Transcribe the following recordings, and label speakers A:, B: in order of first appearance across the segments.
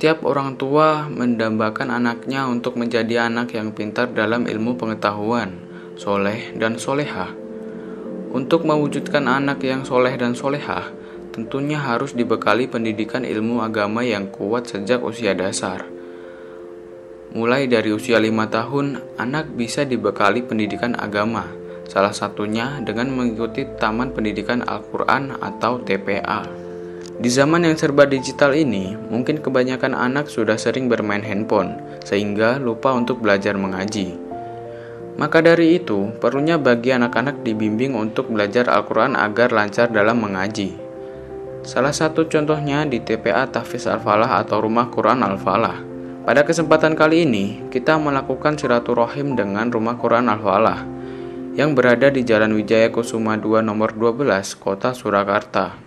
A: Setiap orang tua mendambakan anaknya untuk menjadi anak yang pintar dalam ilmu pengetahuan, soleh dan solehah. Untuk mewujudkan anak yang soleh dan solehah, tentunya harus dibekali pendidikan ilmu agama yang kuat sejak usia dasar. Mulai dari usia 5 tahun, anak bisa dibekali pendidikan agama, salah satunya dengan mengikuti Taman Pendidikan Al-Quran atau TPA. Di zaman yang serba digital ini, mungkin kebanyakan anak sudah sering bermain handphone, sehingga lupa untuk belajar mengaji. Maka dari itu, perlunya bagi anak-anak dibimbing untuk belajar Al-Quran agar lancar dalam mengaji. Salah satu contohnya di TPA Tahfiz Al-Falah atau Rumah Quran Al-Falah. Pada kesempatan kali ini, kita melakukan silaturahim dengan Rumah Quran Al-Falah yang berada di Jalan Wijaya Kusuma 2 nomor 12, Kota Surakarta.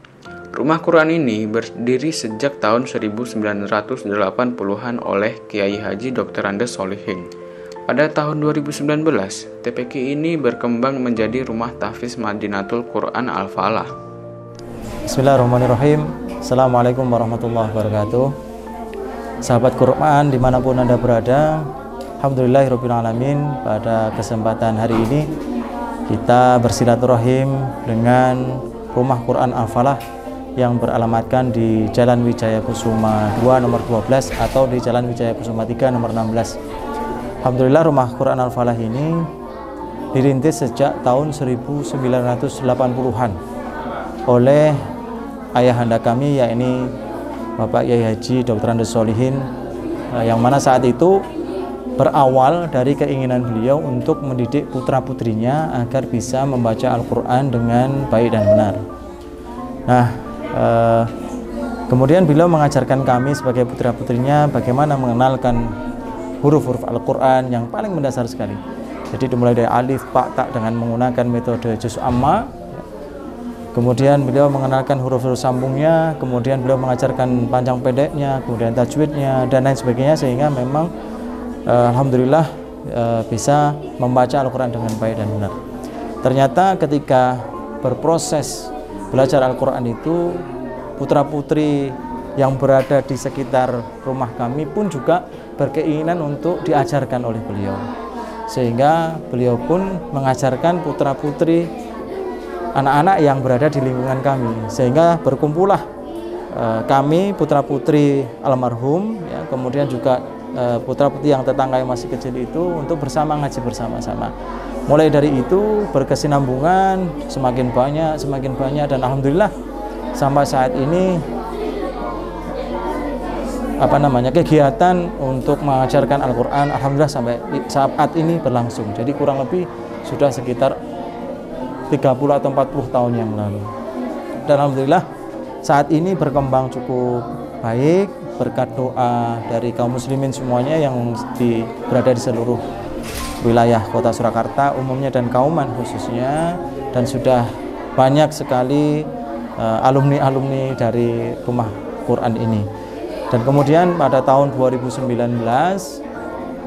A: Rumah Quran ini berdiri sejak tahun 1980-an oleh Kiai Haji Dr. Andes Solihin. Pada tahun 2019, TPQ ini berkembang menjadi Rumah Tahfiz Madinatul Quran Al-Falah.
B: Bismillahirrahmanirrahim. Assalamualaikum warahmatullahi wabarakatuh. Sahabat Quran dimanapun Anda berada, alhamdulillahirrabbilalamin. Pada kesempatan hari ini kita bersilaturahim dengan Rumah Quran Al-Falah yang beralamatkan di Jalan Wijaya Kusuma 2 nomor 12 atau di Jalan Wijaya Kusuma 3 nomor 16. Alhamdulillah, Rumah Quran Al-Falah ini dirintis sejak tahun 1980-an oleh ayahanda kami, yakni Bapak Kiai Haji Dr. Andes Solihin, yang mana saat itu berawal dari keinginan beliau untuk mendidik putra-putrinya agar bisa membaca Al-Quran dengan baik dan benar. Nah, kemudian beliau mengajarkan kami sebagai putra-putrinya bagaimana mengenalkan huruf-huruf Al-Quran yang paling mendasar sekali. Jadi dimulai dari alif, ba, ta dengan menggunakan metode juz amma. Kemudian beliau mengenalkan huruf-huruf sambungnya, kemudian beliau mengajarkan panjang pendeknya, kemudian tajwidnya dan lain sebagainya, sehingga memang alhamdulillah bisa membaca Al-Quran dengan baik dan benar. Ternyata ketika berproses belajar Al-Quran itu, putra-putri yang berada di sekitar rumah kami pun juga berkeinginan untuk diajarkan oleh beliau, sehingga beliau pun mengajarkan putra-putri anak-anak yang berada di lingkungan kami, sehingga berkumpullah kami putra-putri almarhum, ya, kemudian juga putra-putri yang tetangga yang masih kecil itu untuk bersama ngaji bersama-sama. Mulai dari itu berkesinambungan semakin banyak dan alhamdulillah sampai saat ini kegiatan untuk mengajarkan Al-Quran alhamdulillah sampai saat ini berlangsung. Jadi kurang lebih sudah sekitar 30 atau 40 tahun yang lalu. Dan alhamdulillah saat ini berkembang cukup baik berkat doa dari kaum muslimin semuanya yang berada di seluruh wilayah Kota Surakarta umumnya dan Kauman khususnya, dan sudah banyak sekali alumni-alumni dari Rumah Quran ini. Dan kemudian pada tahun 2019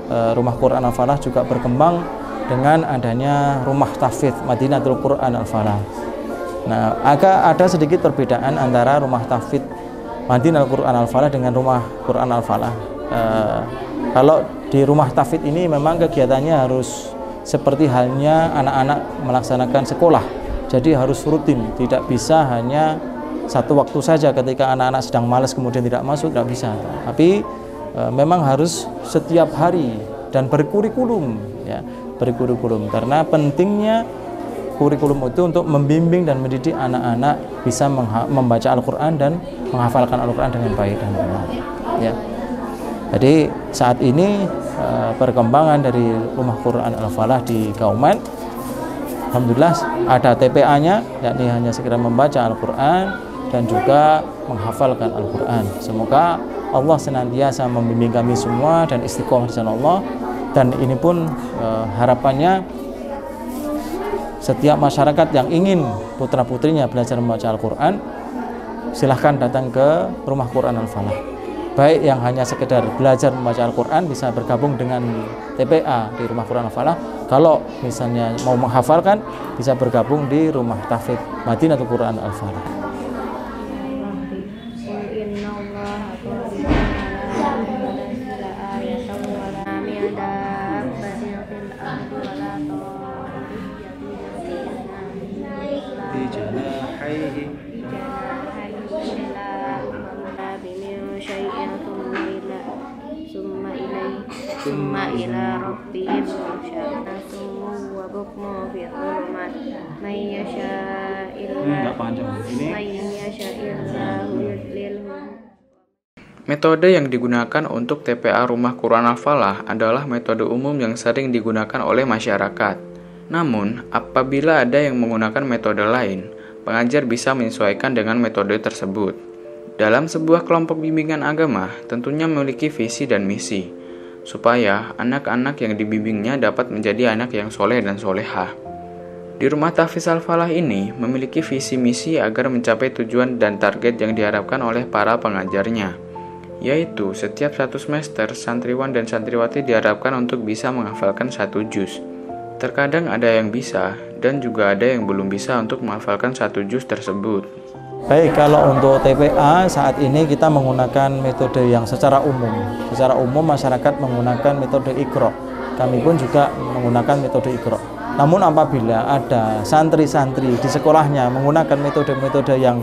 B: Rumah Quran Al-Falah juga berkembang dengan adanya Rumah Tahfiz Madinatul Quran Al-Falah. Nah, agak ada sedikit perbedaan antara Rumah Tahfiz Madinatul Quran Al-Falah dengan Rumah Quran Al-Falah. Kalau di Rumah Tahfiz ini memang kegiatannya harus seperti halnya anak-anak melaksanakan sekolah. Jadi harus rutin, tidak bisa hanya satu waktu saja ketika anak-anak sedang malas kemudian tidak masuk, tidak bisa. Tapi memang harus setiap hari dan berkurikulum, ya, berkurikulum, karena pentingnya kurikulum itu untuk membimbing dan mendidik anak-anak bisa membaca Al-Quran dan menghafalkan Al-Quran dengan baik dan benar, ya. Jadi saat ini perkembangan dari Rumah Quran Al-Falah di Kauman, alhamdulillah ada TPA-nya, yakni hanya sekedar membaca Al-Quran dan juga menghafalkan Al-Quran. Semoga Allah senantiasa membimbing kami semua dan istiqomah di jalan Allah. Dan ini pun harapannya setiap masyarakat yang ingin putra-putrinya belajar membaca Al-Quran, silahkan datang ke Rumah Quran Al-Falah. Baik yang hanya sekedar belajar membaca Al-Quran bisa bergabung dengan TPA di Rumah Quran Al-Falah. Kalau misalnya mau menghafalkan bisa bergabung di Rumah Tahfiz Madinatul Quran Al-Falah. di janahaihi
C: summa ila rabbihim yuhsyarun wa bukmu fi dhulumat may yasha'illahu yudlilhu.
A: Metode yang digunakan untuk TPA Rumah Quran Al-Falah adalah metode umum yang sering digunakan oleh masyarakat. Namun, apabila ada yang menggunakan metode lain, pengajar bisa menyesuaikan dengan metode tersebut. Dalam sebuah kelompok bimbingan agama, tentunya memiliki visi dan misi, supaya anak-anak yang dibimbingnya dapat menjadi anak yang soleh dan solehah. Di Rumah Tahfiz Al-Falah ini memiliki visi misi agar mencapai tujuan dan target yang diharapkan oleh para pengajarnya, yaitu setiap satu semester santriwan dan santriwati diharapkan untuk bisa menghafalkan 1 juz. Terkadang ada yang bisa dan juga ada yang belum bisa untuk menghafalkan 1 juz tersebut.
B: Baik, kalau untuk TPA saat ini kita menggunakan metode yang secara umum. Secara umum masyarakat menggunakan metode Iqra. Kami pun juga menggunakan metode Iqra. Namun apabila ada santri-santri di sekolahnya menggunakan metode-metode yang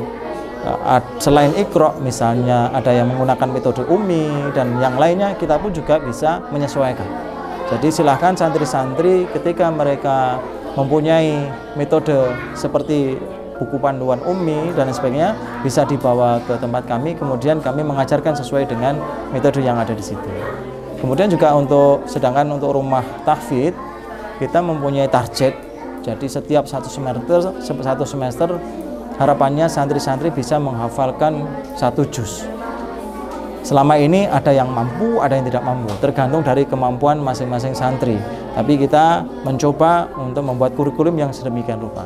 B: selain Iqra, misalnya ada yang menggunakan metode Ummi dan yang lainnya, kita pun juga bisa menyesuaikan. Jadi silahkan santri-santri ketika mereka mempunyai metode seperti buku panduan Ummi dan sebagainya, bisa dibawa ke tempat kami, kemudian kami mengajarkan sesuai dengan metode yang ada di situ. Kemudian juga sedangkan untuk Rumah Tahfidz kita mempunyai target. Jadi setiap satu semester harapannya santri-santri bisa menghafalkan 1 juz. Selama ini ada yang mampu, ada yang tidak mampu, tergantung dari kemampuan masing-masing santri. Tapi kita mencoba untuk membuat kurikulum yang sedemikian rupa.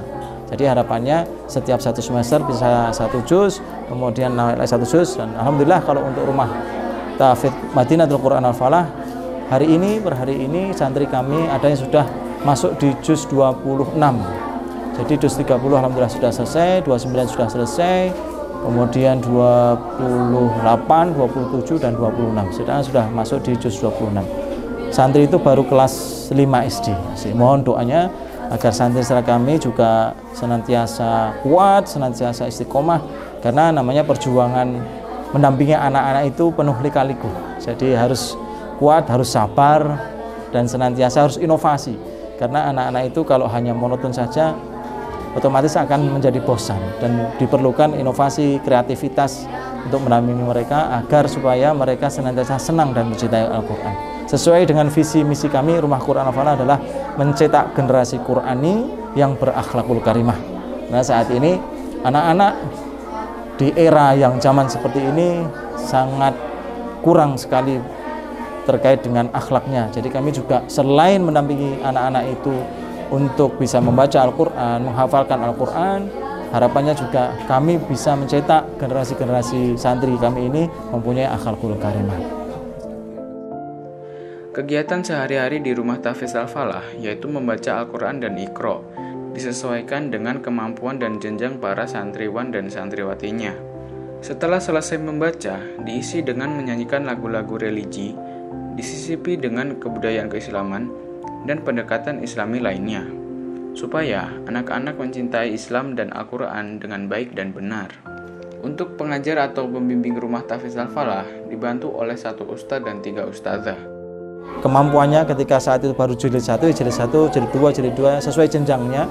B: Jadi harapannya setiap satu semester bisa 1 juz, kemudian naik 1 juz. Dan alhamdulillah kalau untuk Rumah Tahfidz Madinatul Quran Al-Falah per hari ini santri kami ada yang sudah masuk di juz 26. Jadi juz 30 alhamdulillah sudah selesai, 29 sudah selesai, kemudian 28, 27 dan 26 sudah masuk di juz 26. Santri itu baru kelas 5 SD. Mohon doanya agar santri kami juga senantiasa kuat, senantiasa istiqomah, karena namanya perjuangan mendampingi anak-anak itu penuh lika-liku. Jadi harus kuat, harus sabar, dan senantiasa harus inovasi. Karena anak-anak itu kalau hanya monoton saja, otomatis akan menjadi bosan, dan diperlukan inovasi, kreativitas untuk mendampingi mereka agar supaya mereka senantiasa senang dan mencintai Al-Quran. Sesuai dengan visi misi kami, Rumah Quran Al-Falah adalah mencetak generasi Qurani yang berakhlakul karimah. Nah, saat ini anak-anak di era yang zaman seperti ini sangat kurang sekali terkait dengan akhlaknya. Jadi kami juga selain mendampingi anak-anak itu untuk bisa membaca Al-Quran, menghafalkan Al-Quran, harapannya juga kami bisa mencetak generasi-generasi santri kami ini mempunyai akhlakul karimah.
A: Kegiatan sehari-hari di Rumah Tahfiz Al-Falah yaitu membaca Al-Quran dan Iqra, disesuaikan dengan kemampuan dan jenjang para santriwan dan santriwatinya. Setelah selesai membaca, diisi dengan menyanyikan lagu-lagu religi, disisipi dengan kebudayaan keislaman dan pendekatan islami lainnya, supaya anak-anak mencintai Islam dan Al-Quran dengan baik dan benar. Untuk pengajar atau pembimbing Rumah Tahfiz Al-Falah dibantu oleh 1 ustadz dan 3 ustadzah.
B: Kemampuannya ketika saat itu baru jilid 1, jilid 1, jilid 2, jilid 2 sesuai jenjangnya.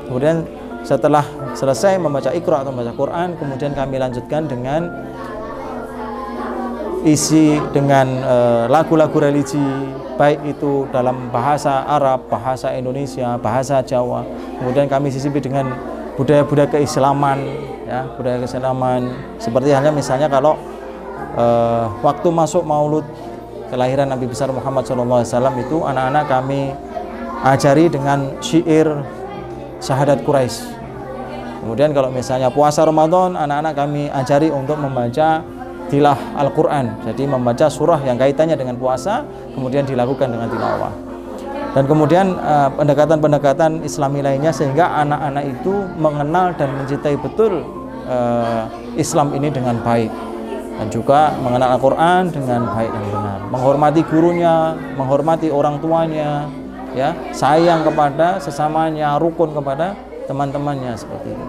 B: Kemudian setelah selesai membaca Iqra atau membaca Quran, kemudian kami lanjutkan dengan isi dengan lagu-lagu religi, baik itu dalam bahasa Arab, bahasa Indonesia, bahasa Jawa. Kemudian kami sisipi dengan budaya-budaya keislaman, ya, budaya keislaman. Seperti halnya misalnya kalau waktu masuk Maulud kelahiran Nabi besar Muhammad SAW itu anak-anak kami ajari dengan syair syahadat Quraisy. Kemudian kalau misalnya puasa Ramadan, anak-anak kami ajari untuk membaca tilah Al-Quran, jadi membaca surah yang kaitannya dengan puasa, kemudian dilakukan dengan tilawah. Dan kemudian pendekatan-pendekatan islami lainnya, sehingga anak-anak itu mengenal dan mencintai betul Islam ini dengan baik, dan juga mengenal Al-Quran dengan baik dan benar, menghormati gurunya, menghormati orang tuanya, ya, sayang kepada sesamanya, rukun kepada teman-temannya seperti itu.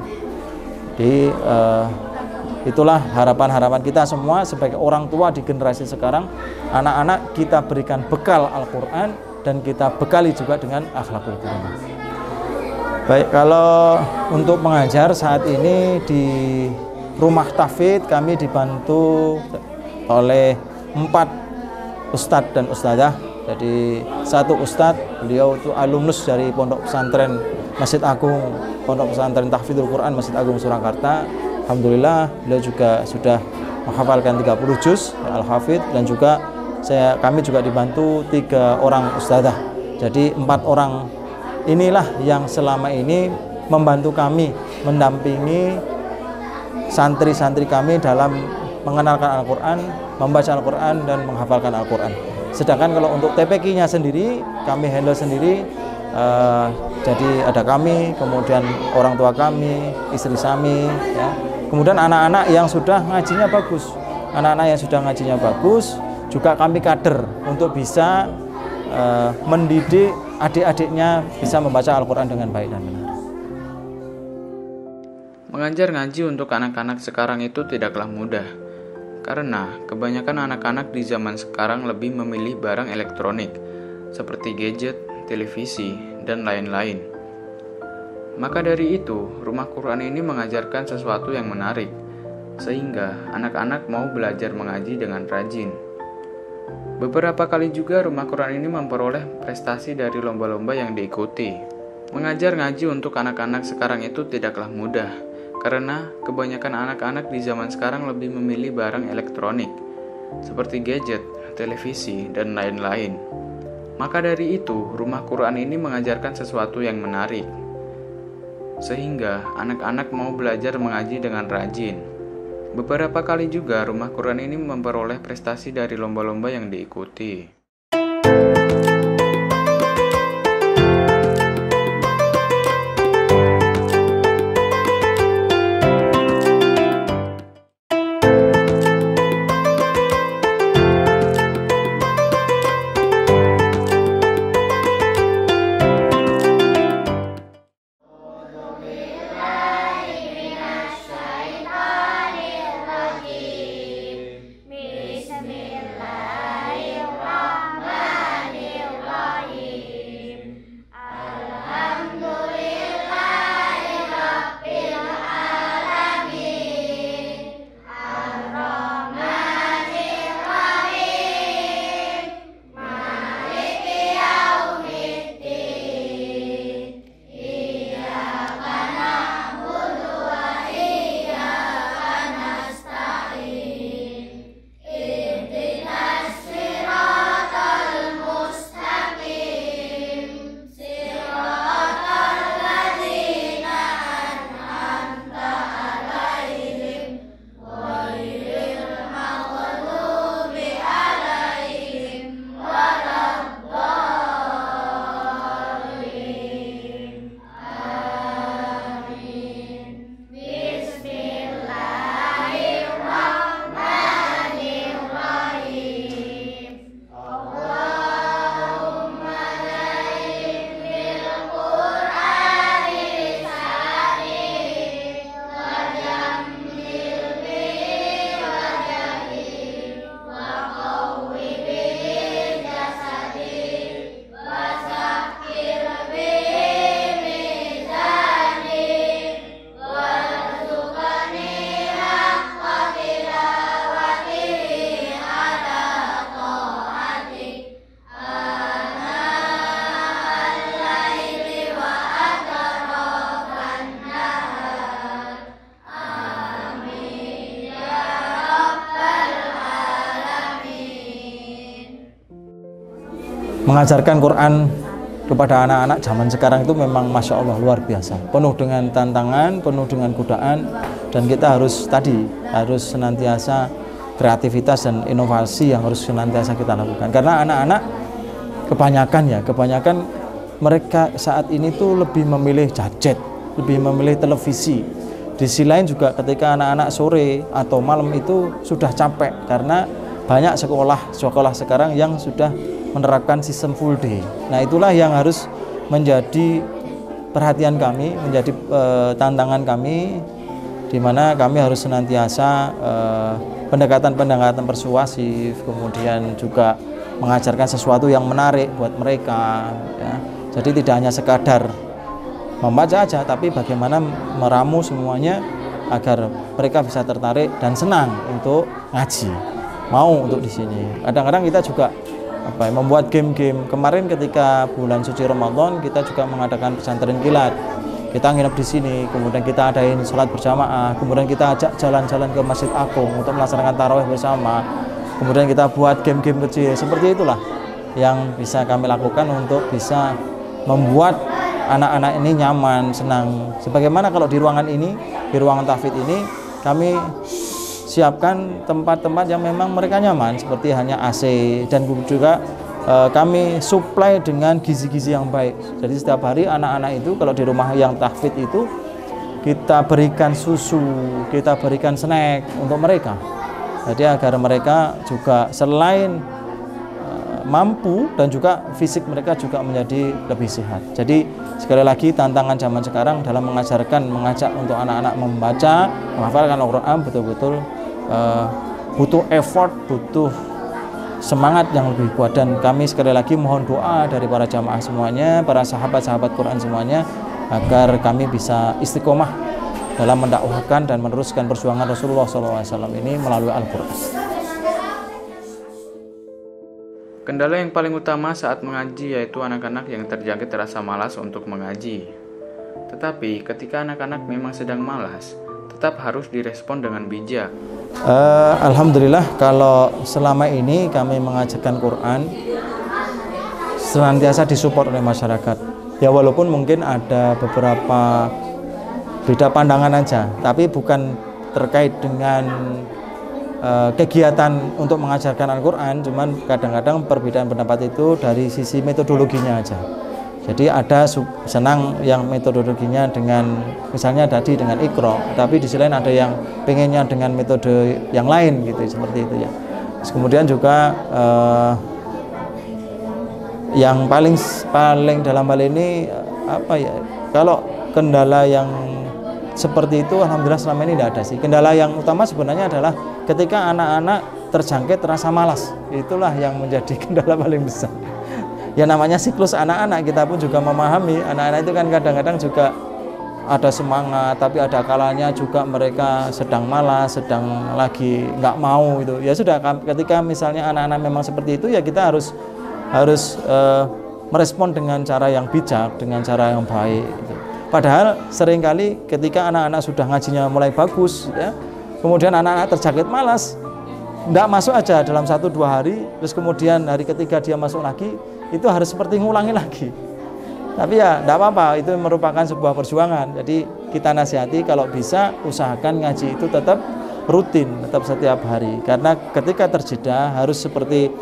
B: Jadi itulah harapan-harapan kita semua sebagai orang tua di generasi sekarang. Anak-anak kita berikan bekal Al-Quran dan kita bekali juga dengan akhlakul karimah. Baik, kalau untuk mengajar saat ini di rumah tahfidz kami dibantu oleh 4 ustadz dan ustadzah. Jadi satu ustadz, beliau itu alumnus dari Pondok Pesantren Masjid Agung, Pondok Pesantren Tahfidzul Quran Masjid Agung Surakarta. Alhamdulillah beliau juga sudah menghafalkan 30 juz Al-Hafidz, dan juga kami juga dibantu 3 orang ustadzah. Jadi 4 orang inilah yang selama ini membantu kami, mendampingi santri-santri kami dalam mengenalkan Al-Quran, membaca Al-Quran, dan menghafalkan Al-Quran. Sedangkan kalau untuk TPQ-nya sendiri, kami handle sendiri. Jadi ada kami, kemudian orang tua kami, istri kami, ya. Kemudian anak-anak yang sudah ngajinya bagus. Anak-anak yang sudah ngajinya bagus, juga kami kader untuk bisa mendidik adik-adiknya bisa membaca Al-Quran dengan baik dan benar.
A: Mengajar ngaji untuk anak-anak sekarang itu tidaklah mudah. Karena kebanyakan anak-anak di zaman sekarang lebih memilih barang elektronik seperti gadget, televisi, dan lain-lain. Maka dari itu, Rumah Quran ini mengajarkan sesuatu yang menarik, sehingga anak-anak mau belajar mengaji dengan rajin. Beberapa kali juga Rumah Quran ini memperoleh prestasi dari lomba-lomba yang diikuti. Mengajar ngaji untuk anak-anak sekarang itu tidaklah mudah, karena kebanyakan anak-anak di zaman sekarang lebih memilih barang elektronik seperti gadget, televisi, dan lain-lain. Maka dari itu, Rumah Quran ini mengajarkan sesuatu yang menarik, sehingga anak-anak mau belajar mengaji dengan rajin. Beberapa kali juga Rumah Quran ini memperoleh prestasi dari lomba-lomba yang diikuti.
B: Mengajarkan Quran kepada anak-anak zaman sekarang itu memang Masya Allah luar biasa, penuh dengan tantangan, penuh dengan godaan, dan kita harus senantiasa kreativitas dan inovasi yang harus senantiasa kita lakukan. Karena anak-anak kebanyakan mereka saat ini tuh lebih memilih gadget, lebih memilih televisi. Di sisi lain juga ketika anak-anak sore atau malam itu sudah capek karena banyak sekolah sekarang yang sudah menerapkan sistem full day. Nah, itulah yang harus menjadi perhatian kami, menjadi tantangan kami, di mana kami harus senantiasa pendekatan-pendekatan persuasif, kemudian juga mengajarkan sesuatu yang menarik buat mereka, ya. Jadi tidak hanya sekadar membaca aja, tapi bagaimana meramu semuanya agar mereka bisa tertarik dan senang untuk ngaji, mau untuk di sini. Kadang-kadang kita juga membuat game-game. Kemarin ketika bulan suci Ramadan kita juga mengadakan pesantren kilat. Kita nginep di sini, kemudian kita adain sholat berjamaah, kemudian kita ajak jalan-jalan ke Masjid Agung untuk melaksanakan tarawih bersama. Kemudian kita buat game-game kecil. Seperti itulah yang bisa kami lakukan untuk bisa membuat anak-anak ini nyaman, senang. Sebagaimana kalau di ruangan ini, di ruangan tahfidz ini, kami siapkan tempat-tempat yang memang mereka nyaman, seperti hanya AC, dan juga kami supply dengan gizi-gizi yang baik. Jadi setiap hari anak-anak itu kalau di rumah yang tahfidz itu kita berikan susu, kita berikan snack untuk mereka. Jadi agar mereka juga selain mampu dan juga fisik mereka juga menjadi lebih sehat. Jadi sekali lagi tantangan zaman sekarang dalam mengajak untuk anak-anak membaca, menghafalkan Al-Quran betul-betul butuh effort, butuh semangat yang lebih kuat. Dan kami sekali lagi mohon doa dari para jamaah semuanya, para sahabat-sahabat Quran semuanya, agar kami bisa istiqomah dalam mendakwahkan dan meneruskan perjuangan Rasulullah SAW ini melalui Al-Quran.
A: Kendala yang paling utama saat mengaji yaitu anak-anak yang terjangkit rasa malas untuk mengaji. Tetapi ketika anak-anak memang sedang malas, tetap harus direspon dengan bijak.
B: Alhamdulillah kalau selama ini kami mengajarkan Quran senantiasa disupport oleh masyarakat. Ya walaupun mungkin ada beberapa beda pandangan aja, tapi bukan terkait dengan kegiatan untuk mengajarkan Al-Quran, cuman kadang-kadang perbedaan pendapat itu dari sisi metodologinya aja. Jadi ada senang yang metodologinya dengan misalnya tadi dengan Iqra, tapi di sisi lain ada yang pengennya dengan metode yang lain gitu, seperti itu ya. Terus kemudian juga yang paling dalam hal ini kalau kendala yang seperti itu alhamdulillah selama ini tidak ada sih. Kendala yang utama sebenarnya adalah ketika anak-anak terjangkit rasa malas, itulah yang menjadi kendala paling besar. Ya namanya siklus anak-anak, kita pun juga memahami anak-anak itu kan kadang-kadang juga ada semangat, tapi ada kalanya juga mereka sedang malas, sedang lagi nggak mau itu. Ya sudah, ketika misalnya anak-anak memang seperti itu ya kita harus merespon dengan cara yang bijak, dengan cara yang baik gitu. Padahal seringkali ketika anak-anak sudah ngajinya mulai bagus ya, kemudian anak-anak terjangkit malas, nggak masuk aja dalam 1-2 hari, terus kemudian hari ketiga dia masuk lagi, itu harus seperti ngulangi lagi. Tapi ya enggak apa-apa, itu merupakan sebuah perjuangan. Jadi kita nasihati kalau bisa usahakan ngaji itu tetap rutin, tetap setiap hari. Karena ketika terjeda harus seperti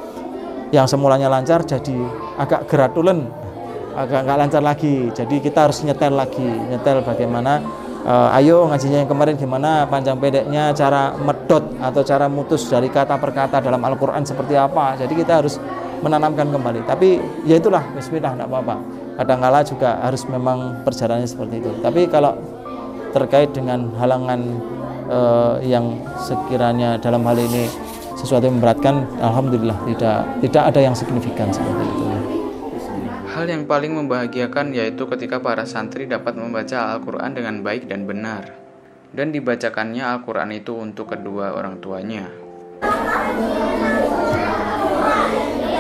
B: yang semulanya lancar jadi agak geratulen, agak enggak lancar lagi. Jadi kita harus nyetel lagi, nyetel bagaimana ayo ngajinya yang kemarin gimana, panjang pendeknya, cara medot atau cara mutus dari kata per kata dalam Al-Quran seperti apa. Jadi kita harus menanamkan kembali. Tapi ya itulah, bismillah, enggak apa-apa. Kadang-kala juga harus memang perjalanannya seperti itu. Tapi kalau terkait dengan halangan yang sekiranya dalam hal ini sesuatu yang memberatkan, alhamdulillah tidak ada yang signifikan seperti itu.
A: Hal yang paling membahagiakan yaitu ketika para santri dapat membaca Al-Quran dengan baik dan benar, dan dibacakannya Al-Quran itu untuk kedua orang tuanya.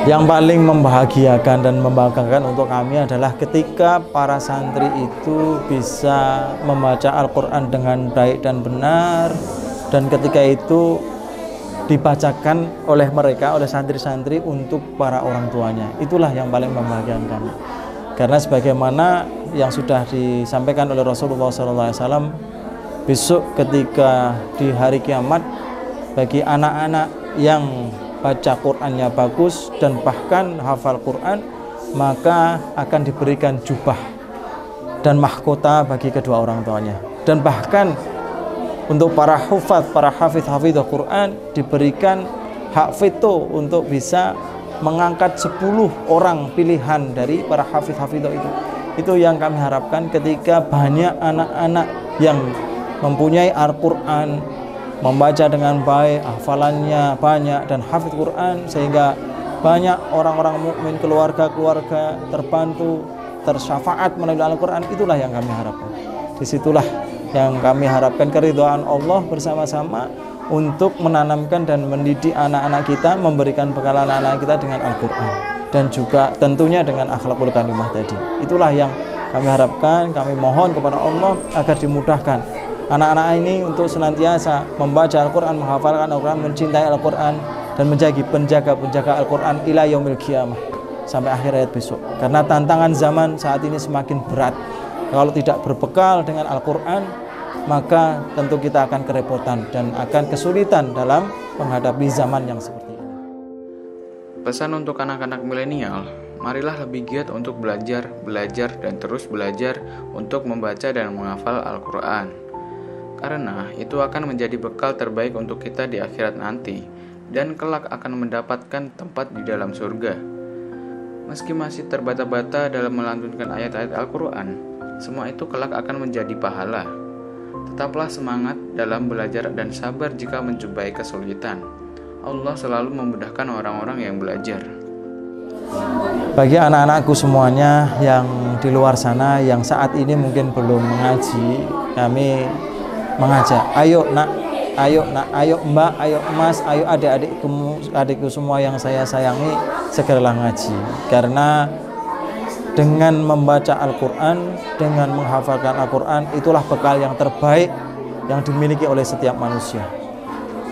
B: Yang paling membahagiakan dan membanggakan untuk kami adalah ketika para santri itu bisa membaca Al-Quran dengan baik dan benar, dan ketika itu dibacakan oleh mereka, oleh santri-santri untuk para orang tuanya. Itulah yang paling membahagiakan kami. Karena sebagaimana yang sudah disampaikan oleh Rasulullah SAW, besok ketika di hari kiamat, bagi anak-anak yang baca Qur'annya bagus dan bahkan hafal Qur'an, maka akan diberikan jubah dan mahkota bagi kedua orang tuanya. Dan bahkan untuk para hufadz, para hafidh-hafidh Qur'an diberikan hak veto untuk bisa mengangkat 10 orang pilihan dari para hafidh-hafidh itu. Itu yang kami harapkan ketika banyak anak-anak yang mempunyai Al-Quran, membaca dengan baik, hafalannya banyak dan hafidz Quran, sehingga banyak orang-orang mukmin, keluarga-keluarga terbantu, tersyafaat melalui Al-Quran. Itulah yang kami harapkan. Disitulah yang kami harapkan keridhaan Allah bersama-sama untuk menanamkan dan mendidik anak-anak kita, memberikan bekal anak-anak kita dengan Al-Quran dan juga tentunya dengan akhlakul karimah tadi. Itulah yang kami harapkan. Kami mohon kepada Allah agar dimudahkan anak-anak ini untuk senantiasa membaca Al-Quran, menghafalkan Al-Quran, mencintai Al-Quran, dan menjadi penjaga-penjaga Al-Quran ila yaumil qiyamah, sampai akhir hayat besok. Karena tantangan zaman saat ini semakin berat. Kalau tidak berbekal dengan Al-Quran, maka tentu kita akan kerepotan dan akan kesulitan dalam menghadapi zaman yang seperti ini.
A: Pesan untuk anak-anak milenial, marilah lebih giat untuk belajar, dan terus belajar untuk membaca dan menghafal Al-Quran. Karena itu akan menjadi bekal terbaik untuk kita di akhirat nanti, dan kelak akan mendapatkan tempat di dalam surga. Meski masih terbata-bata dalam melantunkan ayat-ayat Al-Quran, semua itu kelak akan menjadi pahala. Tetaplah semangat dalam belajar dan sabar jika menjumpai kesulitan. Allah selalu memudahkan orang-orang yang belajar.
B: Bagi anak-anakku semuanya yang di luar sana, yang saat ini mungkin belum mengaji, kami mengajak, ayo nak, ayo mbak, ayo mas, ayo adik-adikku semua yang saya sayangi, segeralah ngaji. Karena dengan membaca Al-Quran, dengan menghafalkan Al-Quran, itulah bekal yang terbaik yang dimiliki oleh setiap manusia.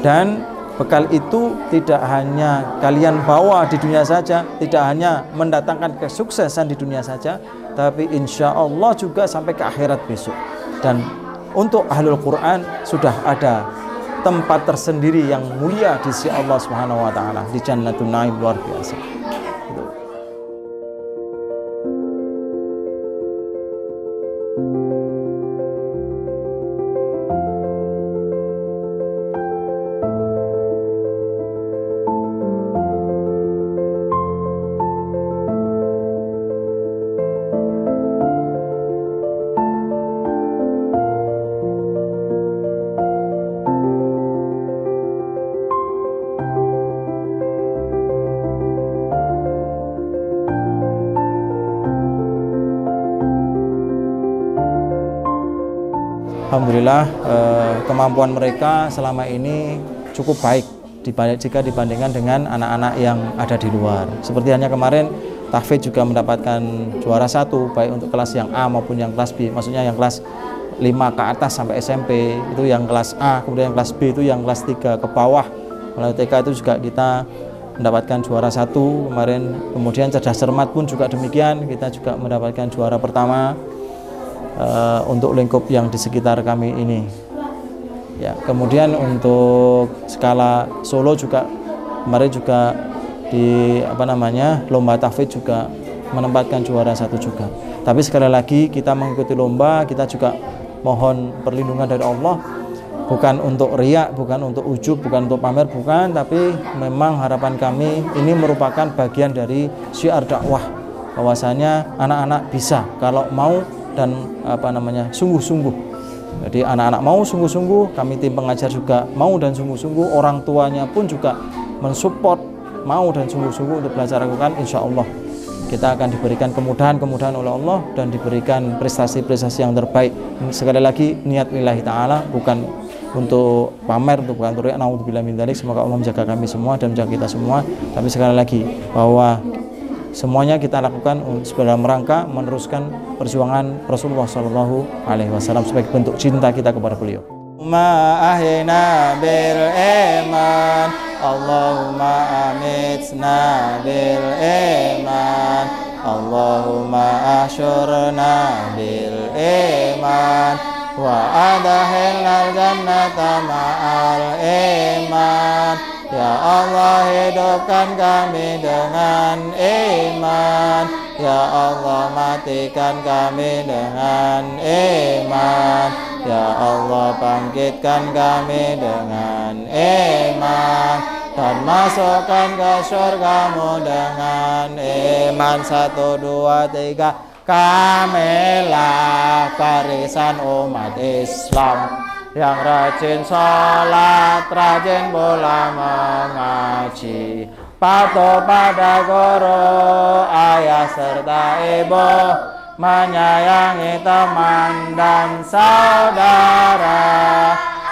B: Dan bekal itu tidak hanya kalian bawa di dunia saja, tidak hanya mendatangkan kesuksesan di dunia saja, tapi insya Allah juga sampai ke akhirat besok. Dan untuk ahlul Quran sudah ada tempat tersendiri yang mulia di sisi Allah Subhanahu wa taala, di Jannatun Naim, luar biasa. Alhamdulillah kemampuan mereka selama ini cukup baik jika dibandingkan dengan anak-anak yang ada di luar. Seperti hanya kemarin tahfidz juga mendapatkan juara 1 baik untuk kelas yang A maupun yang kelas B. Maksudnya yang kelas 5 ke atas sampai SMP itu yang kelas A, kemudian yang kelas B itu yang kelas 3 ke bawah. Melalui TK itu juga kita mendapatkan juara 1 kemarin. Kemudian cerdas cermat pun juga demikian, kita juga mendapatkan juara pertama untuk lingkup yang di sekitar kami ini. Ya, kemudian untuk skala Solo juga kemarin juga di lomba tahfidz juga menempatkan juara 1 juga. Tapi sekali lagi kita mengikuti lomba, kita juga mohon perlindungan dari Allah, bukan untuk riak, bukan untuk ujub, bukan untuk pamer, bukan, tapi memang harapan kami ini merupakan bagian dari syiar dakwah, bahwasanya anak-anak bisa kalau mau dan sungguh-sungguh. Jadi anak-anak mau sungguh-sungguh, kami tim pengajar juga mau dan sungguh-sungguh, orang tuanya pun juga mensupport mau dan sungguh-sungguh untuk belajar Al-Quran. Insya Allah kita akan diberikan kemudahan-kemudahan oleh Allah dan diberikan prestasi-prestasi yang terbaik. Sekali lagi niat lillahi ta'ala, bukan untuk pamer, bukan untuk riya. Naudzubillah min dzalik. Semoga Allah menjaga kami semua dan menjaga kita semua. Tapi sekali lagi bahwa semuanya kita lakukan dalam rangka meneruskan perjuangan Rasulullah SAW sebagai bentuk cinta kita kepada beliau. Allahumma ahyina bil iman, Allahumma amitna bil iman, Allahumma asyurna bil iman, wa adkhilnal jannata ma'al iman. Ya Allah, hidupkan kami dengan iman. Ya Allah, matikan kami dengan iman. Ya Allah, bangkitkan kami dengan iman, dan masukkan ke surga-Mu dengan iman. 1, 2, 3. Kamilah barisan umat Islam yang rajin sholat, rajin pula mengaji, patuh pada guru, ayah serta ibu, menyayangi teman dan saudara.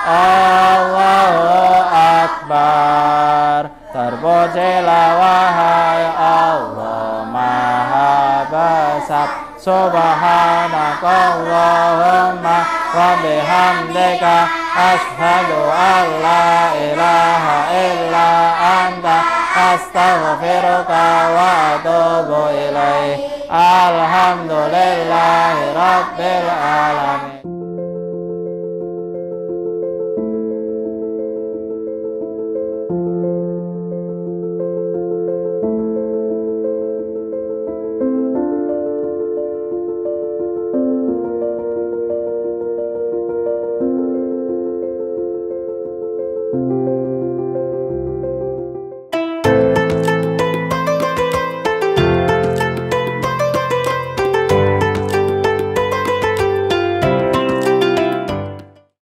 B: Allahu Akbar. Terpujilah wahai Allah Maha Besar. Subhanakallahumma wa bihamdika asyhadu an la ilaha illa anta astaghfiruka wa atubu ilaik. Alhamdulillahi rabbil alamin.
D: you.